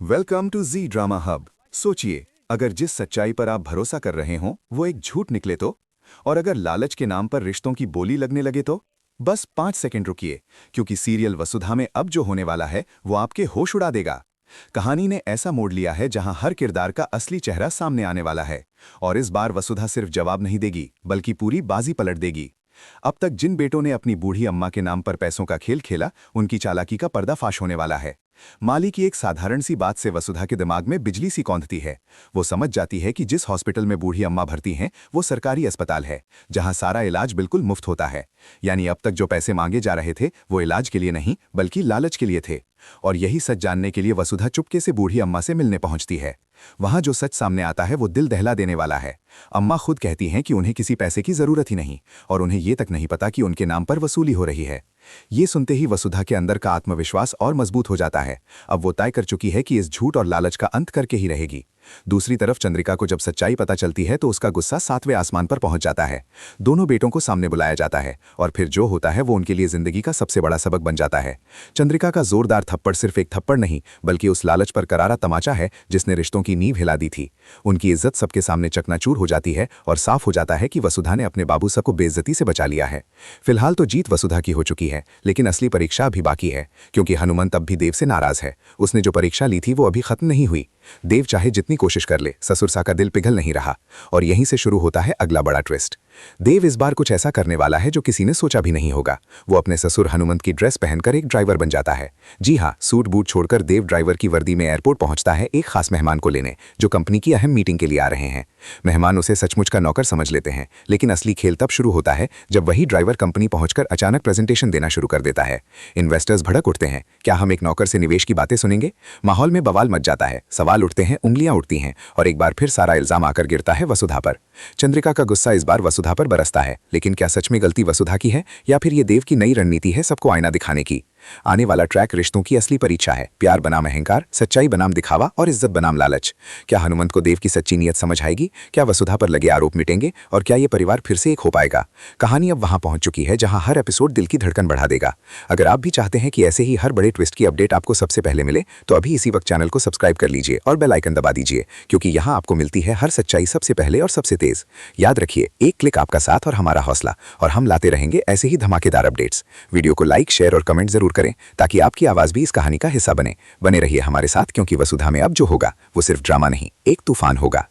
Welcome to Zee drama hub. सोचिए, अगर जिस सच्चाई पर आप भरोसा कर रहे हों वो एक झूठ निकले तो, और अगर लालच के नाम पर रिश्तों की बोली लगने लगे तो। बस 5 सेकंड रुकिए, क्योंकि सीरियल वसुधा में अब जो होने वाला है वो आपके होश उड़ा देगा। कहानी ने ऐसा मोड़ लिया है जहां हर किरदार का असली चेहरा सामने आने वाला है, और इस बार वसुधा सिर्फ जवाब नहीं देगी बल्कि पूरी बाजी पलट देगी। अब तक जिन बेटों ने अपनी बूढ़ी अम्मा के नाम पर पैसों का खेल खेला, उनकी चालाकी का पर्दाफाश होने वाला है। माली की एक साधारण सी बात से वसुधा के दिमाग में बिजली सी कौंधती है। वो समझ जाती है कि जिस हॉस्पिटल में बूढ़ी अम्मा भर्ती हैं वो सरकारी अस्पताल है, जहां सारा इलाज बिल्कुल मुफ्त होता है। यानी अब तक जो पैसे मांगे जा रहे थे वो इलाज के लिए नहीं बल्कि लालच के लिए थे। और यही सच जानने के लिए वसुधा चुपके से बूढ़ी अम्मा से मिलने पहुंचती है। वहां जो सच सामने आता है वो दिल दहला देने वाला है। अम्मा खुद कहती हैं कि उन्हें किसी पैसे की जरूरत ही नहीं, और उन्हें ये तक नहीं पता कि उनके नाम पर वसूली हो रही है। ये सुनते ही वसुधा के अंदर का आत्मविश्वास और मजबूत हो जाता है। अब वो तय कर चुकी है कि इस झूठ और लालच का अंत करके ही रहेगी। दूसरी तरफ चंद्रिका को जब सच्चाई पता चलती है तो उसका गुस्सा 7वें आसमान पर पहुंच जाता है। दोनों बेटों को सामने बुलाया जाता है और फिर जो होता है वो उनके लिए जिंदगी का सबसे बड़ा सबक बन जाता है। चंद्रिका का जोरदार थप्पड़ सिर्फ एक थप्पड़ नहीं बल्कि उस लालच पर करारा तमाचा है जिसने रिश्तों की नींव हिला दी थी। उनकी इज्जत सबके सामने चकनाचूर हो जाती है और साफ हो जाता है कि वसुधा ने अपने बाबू को बेइज्जती से बचा लिया है। फिलहाल तो जीत वसुधा की हो चुकी है, लेकिन असली परीक्षा अभी बाकी है, क्योंकि हनुमंत अब भी देव से नाराज है। उसने जो परीक्षा ली थी वो अभी खत्म नहीं हुई। देव चाहे जितनी कोशिश कर ले, ससुर सा का दिल पिघल नहीं रहा। और यहीं से शुरू होता है अगला बड़ा ट्विस्ट। देव इस बार कुछ ऐसा करने वाला है जो किसी ने सोचा भी नहीं होगा। वो अपने ससुर हनुमंत की ड्रेस पहनकर एक ड्राइवर बन जाता है। जी हाँ, सूट बूट छोड़कर देव ड्राइवर की वर्दी में एयरपोर्ट पहुंचता है एक खास मेहमान को लेने, जो कंपनी की अहम मीटिंग के लिए आ रहे हैं। मेहमान उसे सचमुच का नौकर समझ लेते हैं, लेकिन असली खेल तब शुरू होता है जब वही ड्राइवर कंपनी पहुंचकर अचानक प्रेजेंटेशन देना शुरू कर देता है। इन्वेस्टर्स भड़क उठते हैं, क्या हम एक नौकर से निवेश की बातें सुनेंगे? माहौल में बवाल मच जाता है, सवाल उठते हैं, उंगलियां उठती हैं, और एक बार फिर सारा इल्जाम आकर गिरता है वसुधा पर। चंद्रिका का गुस्सा इस बार वसुधा पर बरसता है, लेकिन क्या सच में गलती वसुधा की है या फिर ये देव की नई रणनीति है सबको आईना दिखाने की? आने वाला ट्रैक रिश्तों की असली परीक्षा है। प्यार बनाम अहंकार, सच्चाई बनाम दिखावा और इज्जत बनाम लालच। क्या हनुमंत को देव की सच्ची नीयत समझ आएगी? क्या वसुधा पर लगे आरोप मिटेंगे? और क्या ये परिवार फिर से एक हो पाएगा? कहानी अब वहां पहुंच चुकी है जहां हर एपिसोड दिल की धड़कन बढ़ा देगा। अगर आप भी चाहते हैं कि ऐसे ही हर बड़े ट्विस्ट की अपडेट आपको सबसे पहले मिले, तो अभी इसी वक्त चैनल को सब्सक्राइब कर लीजिए और बेल आइकन दबा दीजिए, क्योंकि यहाँ आपको मिलती है हर सच्चाई सबसे पहले और सबसे तेज। याद रखिए, एक क्लिक आपका साथ और हमारा हौसला, और हम लाते रहेंगे ऐसे ही धमाकेदार अपडेट्स। वीडियो को लाइक, शेयर और कमेंट जरूर करें ताकि आपकी आवाज भी इस कहानी का हिस्सा बने रहिए हमारे साथ, क्योंकि वसुधा में अब जो होगा वो सिर्फ ड्रामा नहीं, एक तूफान होगा।